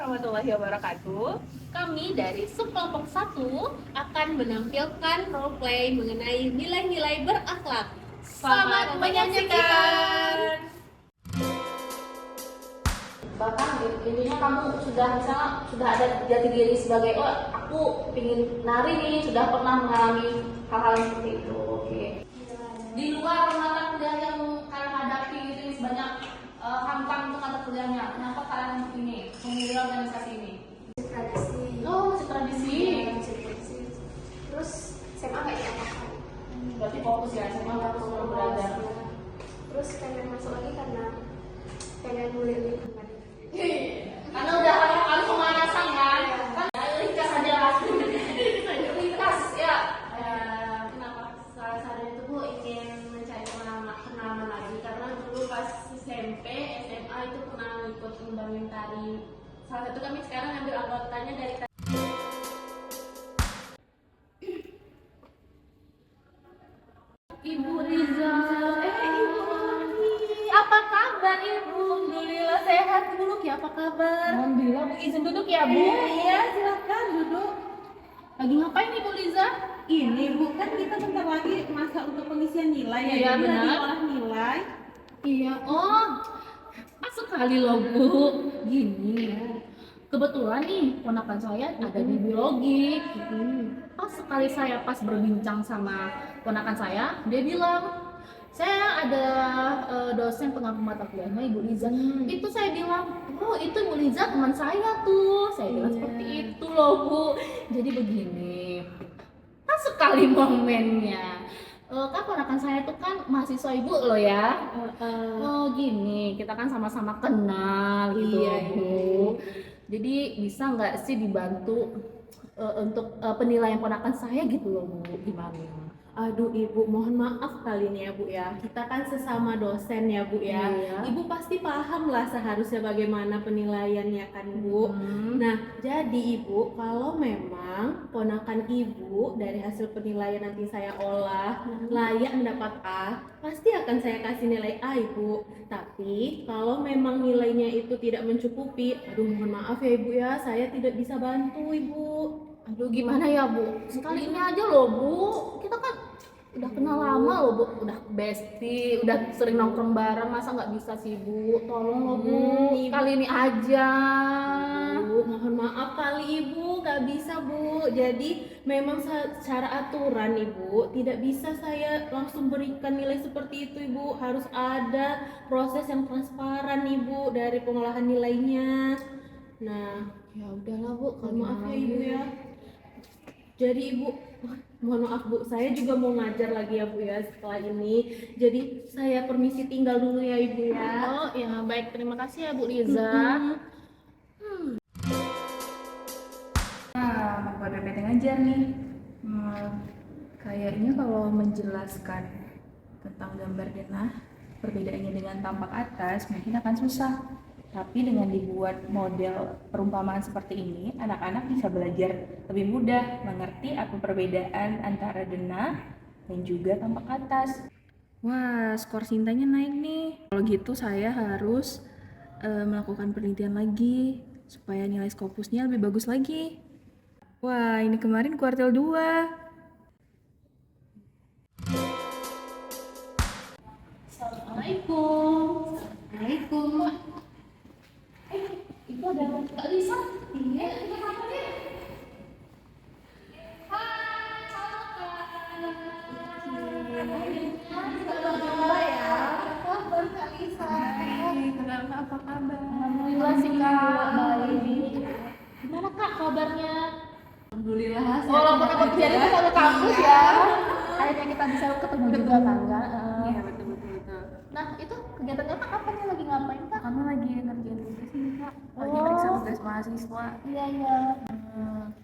warahmatullahi wabarakatuh. Kami dari subkelompok 1 akan menampilkan roleplay mengenai nilai-nilai berakhlak. Selamat menyaksikan. Bahkan intinya kamu sudah ada jati diri sebagai aku ingin nari nih, sudah pernah mengalami hal-hal yang seperti itu. Oke. Di luar mata kuliah yang kalian hadapi itu banyak hampang untuk mata kuliahnya. Kenapa kalian ini memilih organisasi ini? Tradisi. Oh, masih tradisi. Tradisi. Terus SMA nggak ikut apa-apa. Berarti fokus ya, SMA fokus belajar. Terus pengen masuk lagi karena pengen ngulik lingkungan. Karena udah banyak kali pemanasan kan? Ringkas aja langsung. Ringkas ya. Kenapa salah satu itu Bu ingin mencari pengalaman lagi karena dulu pas SMP, SMA itu pernah ikut ngembangin tari. Salah satu kami sekarang ambil anggotanya dari Ibu Riza, Ibu Ani, apa kabar Ibu? Alhamdulillah sehat. Duduk ya, apa kabar? Alhamdulillah, Bu izin duduk ya Bu. Iya, silakan duduk. Lagi ngapain Ibu Riza? Ini Bu, kan kita bentar lagi masa untuk pengisian nilai ya. Iya, Jadi benar. lagi olah nilai. Iya, pas sekali loh Bu. Gini, kebetulan nih ponakan saya ada di biologi. Pas sekali saya berbincang sama ponakan saya, dia bilang, saya ada dosen pengampu mata kuliahnya Ibu Liza. Itu saya bilang, oh itu Ibu Liza teman saya tuh. Saya bilang seperti itu loh Bu. Jadi begini, pas sekali momennya. Kan ponakan saya tuh kan mahasiswa Ibu loh ya. Oh gini, kita kan sama-sama kenal gitu Iya, loh Bu. Jadi bisa nggak sih dibantu untuk penilaian ponakan saya gitu loh Bu, gimana? Aduh Ibu, mohon maaf kali ini ya Bu ya. Kita kan sesama dosen ya Bu ya. Iya. Ibu pasti paham lah seharusnya bagaimana penilaiannya kan Bu. Nah, jadi Ibu, kalau memang ponakan Ibu dari hasil penilaian nanti saya olah layak mendapat A, pasti akan saya kasih nilai A Ibu. Tapi kalau memang nilainya itu tidak mencukupi, aduh mohon maaf ya Ibu ya, saya tidak bisa bantu Ibu. Aduh gimana ya Bu, sekali ini aja loh Bu, kita kan udah kenal lama loh Bu, udah bestie, udah sering nongkrong bareng, masa nggak bisa sih Bu, tolong loh Bu, Ibu. kali ini aja. Bu, mohon maaf kali Ibu, gak bisa Bu. Jadi memang secara aturan Ibu tidak bisa saya langsung berikan nilai seperti itu Ibu. Harus ada proses yang transparan Ibu dari pengolahan nilainya. Nah, Ya udahlah Bu, mohon maaf ya Ibu ya. Jadi Ibu, mohon maaf Bu, saya juga mau ngajar lagi ya Bu ya setelah ini. Jadi saya permisi tinggal dulu ya Ibu ya. Oh ya baik, terima kasih ya Bu Liza. Nah, membuat PPT ngajar nih. Kayaknya kalau menjelaskan tentang gambar denah, perbedaannya dengan tampak atas mungkin akan susah. Tapi dengan dibuat model perumpamaan seperti ini, anak-anak bisa belajar lebih mudah mengerti apa perbedaan antara denah dan juga tampak atas. Wah, skor Sintanya naik nih. Kalau gitu saya harus melakukan penelitian lagi supaya nilai Scopusnya lebih bagus lagi. Wah, ini kemarin kuartil 2. Assalamualaikum. Assalamualaikum. Itu ada Kak Lisa. Iya, kita apa nih? Hai, halo kabar Kak Lisa. Kenapa, apa kabar? Alhamdulillah sih Kak, baik. Gimana Kak kabarnya? Alhamdulillah. Walaupun aku kerjaan itu satu kampus ya. Akhirnya kita bisa ketemu juga kan Kak. Iya, betul. Nah, itu kegiatannya Kak apa nih, lagi ngapain Kak? Kami lagi ngerjain tugas nih, Kak. Lagi Oh. periksa tugas mahasiswa. Iya.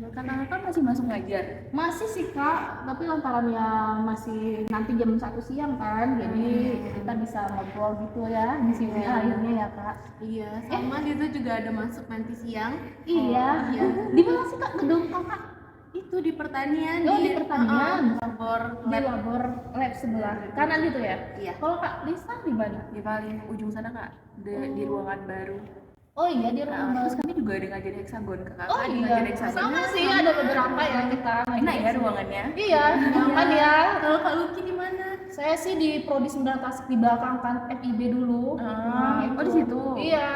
Kakak masih masuk ngajar? Masih sih Kak, tapi lantaran ya masih nanti jam 1 siang kan, jadi kita bisa ngobrol gitu ya di sini akhirnya ya Kak. Iya, sama itu juga ada masuk nanti siang. Iya. Iya. Di mana sih Kak gedung Kakak? Itu di pertanian. Oh, di pertanian. Labor Di labor lab sebelah kanan gitu ya? Iya. Kalau Kak Lisa di mana? Di paling ujung sana, Kak. Di ruangan baru. Oh iya, dia rumah. Terus kami juga ada ngajar heksagon, kakak Oh ada iya, ngajar heksagon. sama sih, ada beberapa ya kita. Enak ya ruangannya? Iya, nyaman ya. Kalau Kak Luki di mana? Saya sih di Prodi 9 Tasik di belakang kan FIB dulu. Ah, itu. oh di situ? Iya.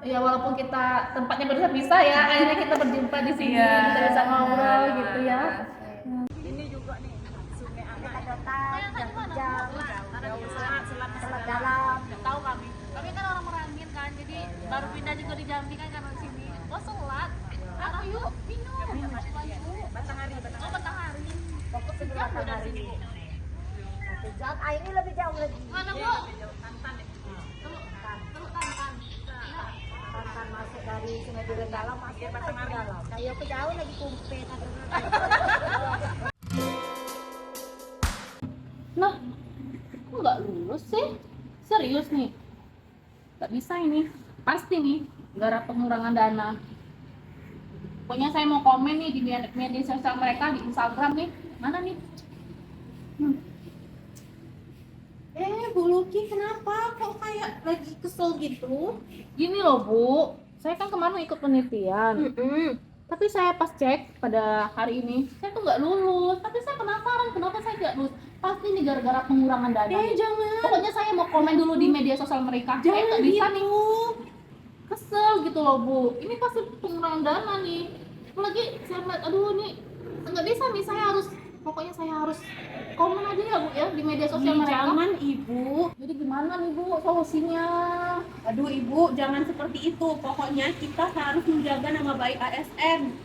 Ya walaupun kita tempatnya berpisah ya, akhirnya kita berjumpa di sini, Iya. kita bisa ngobrol gitu ya. Tahu kami. Kami kan orang Merangin kan, jadi baru pindah juga di Jambi kan karena sini. Oh selat. Aku yuk minum. Batanghari. Oh Batanghari. Fokus di Batanghari. Jauh, ini lebih jauh lagi. Mana bu? Tantan ya. Teluk Tantan. Tantan masuk dari Sungai Duren Dalam masuk ke dalam. Kayak ke jauh lagi kumpet. Nah, kok nggak lulus sih? Serius nih? Nggak bisa ini. Pasti nih, gara pengurangan dana. Pokoknya saya mau komen nih di media sosial mereka, di Instagram nih. Mana nih? Bu Luki kenapa? Kok kayak lagi kesel gitu? Gini loh Bu, saya kan kemarin ikut penelitian. Tapi saya pas cek pada hari ini, saya tuh nggak lulus. Tapi saya penasaran kenapa saya nggak lulus. Pasti nih gara-gara pengurangan dana. Jangan. Pokoknya saya mau komen dulu di media sosial mereka. Saya Jangan nggak bisa gitu. nih. Kesel gitu loh Bu. Ini pasti pengurangan dana nih. Apalagi saya melihat, aduh nih nggak bisa nih. Pokoknya saya harus komen aja ya Bu ya di media sosial mereka. Jangan Ibu. Jadi gimana nih Bu solusinya? Aduh Ibu, jangan seperti itu. Pokoknya kita harus menjaga nama baik ASN.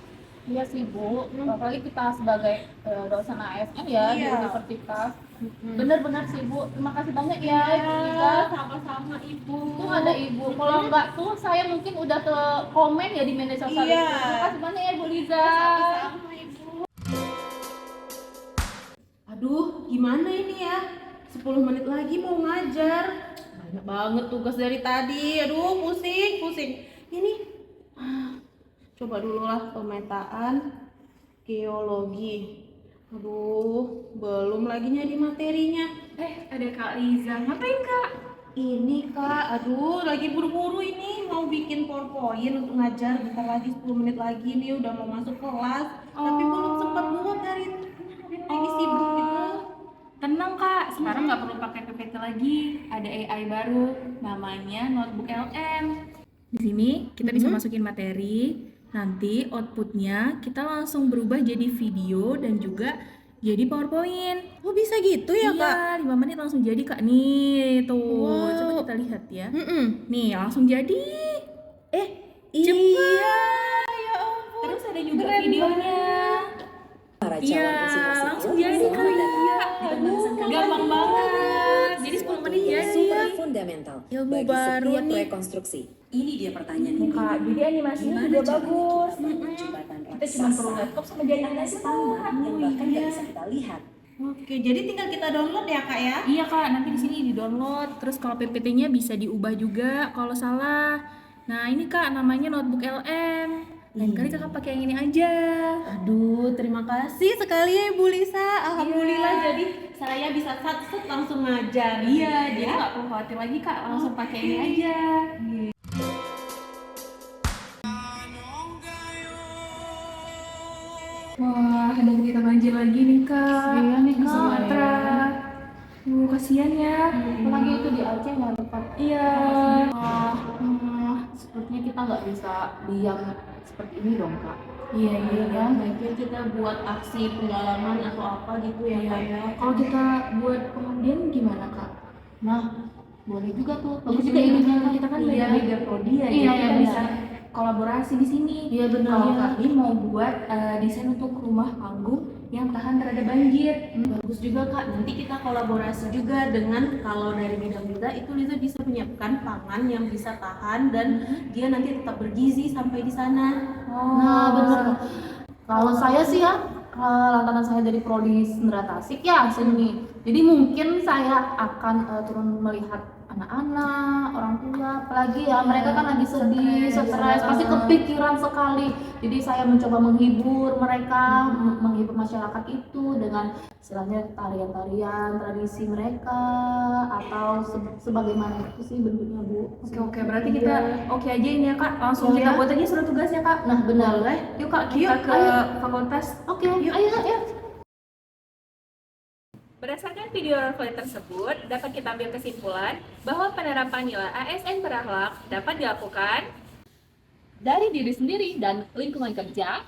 Iya sih Bu, apalagi kita sebagai dosen ASN ya di Iya. universitas. Bener-bener sih Bu, terima kasih banyak ya Ibu Liza. Ya, sama-sama Ibu. Tuh ada Ibu, kalau enggak tuh saya mungkin udah ke komen ya di media sosial. Iya. Terima kasih banyak ya Ibu Liza. Sama-sama Ibu. Aduh, gimana ini ya? 10 menit lagi mau ngajar. Banyak banget tugas dari tadi. Aduh, pusing. Ini coba dulu lah pemetaan geologi. Aduh, belum lagi nyari materinya. Ada Kak Liza. Ngapain Kak? Ini Kak, aduh lagi buru-buru ini mau bikin PowerPoint untuk ngajar. Bentar lagi 10 menit lagi nih udah mau masuk kelas. Tapi belum sempat buat dari lagi sibuk gitu. Tenang Kak, sekarang nggak perlu pakai PPT lagi. Ada AI baru, namanya Notebook LM. Di sini kita bisa masukin materi. Nanti outputnya kita langsung berubah jadi video dan juga jadi PowerPoint. Oh bisa gitu ya Kak? Iya, 5 menit langsung jadi Kak. Nih, tuh. Wow. Coba kita lihat ya. Mm-mm. Nih, langsung jadi. Iya. Ya ampun. Terus ada juga videonya. Iya, langsung jadi Kak. Gampang banget. Jadi 10 menit jadi. Super fundamental Ilmu bagi baru setiap nih. proyek konstruksi. Ini dia pertanyaan Nih, ini. Kak, jadi animasinya Gimana juga caranya bagus. kita membangun jembatan Kita cuma perlu raksasa laptop sama jaringan dengan aja standar yang bahkan iya. nggak bisa kita lihat. Oke, jadi tinggal kita download ya Kak ya? Iya Kak, nanti di sini di-download. Terus kalau PPT-nya bisa diubah juga kalau salah. Nah, ini Kak namanya Notebook LM. Lain kali Kakak pakai yang ini aja. Aduh, terima kasih sekali ya Ibu Lisa. Alhamdulillah Iya. jadi saya bisa sat-set langsung ngajar. Iya, jadi ya. nggak perlu khawatir lagi Kak, langsung pakai ini aja. Wah, ada berita banjir lagi nih Kak. Iya nih, Di Kak. Sumatera. Kasihan ya. Apalagi itu di Aceh nggak tepat. Iya. Sepertinya kita nggak bisa diam seperti ini dong Kak. Iya, iya kan. Baiknya kita buat aksi pengalaman atau apa gitu ya Kak ya. Kalau kita buat pengabdian gimana Kak? Nah, boleh juga tuh. Bagus juga Iya, idenya Kak. kita kan Iya. beda-beda prodi ya, Iya, jadi iya, kita benar. bisa kolaborasi di sini. Iya benar. Kalau Iya. kami mau buat desain untuk rumah panggung yang tahan terhadap banjir. Bagus juga Kak, nanti kita kolaborasi juga dengan kalau dari bidang kita itu Lisa bisa menyiapkan pangan yang bisa tahan dan dia nanti tetap bergizi sampai di sana. Nah, benar. Kalau saya sih ya, lantaran saya dari prodi 9 Tasik ya seni. Jadi mungkin saya akan turun melihat anak-anak, orang tua, apalagi ya mereka kan lagi sedih, stres, pasti kepikiran sekali. Jadi saya mencoba menghibur mereka, menghibur masyarakat itu dengan istilahnya tarian-tarian tradisi mereka atau sebagaimana itu sih bentuknya Bu. Oke, berarti kita oke aja ini ya Kak, langsung Iya. kita buat aja surat tugasnya Kak. Nah benar. Yuk Kak, kita ke fakultas. Oke, ayo. Berdasarkan video role tersebut, dapat kita ambil kesimpulan bahwa penerapan nilai ASN berakhlak dapat dilakukan Dari diri sendiri dan lingkungan kerja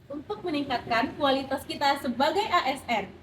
untuk meningkatkan kualitas kita sebagai ASN.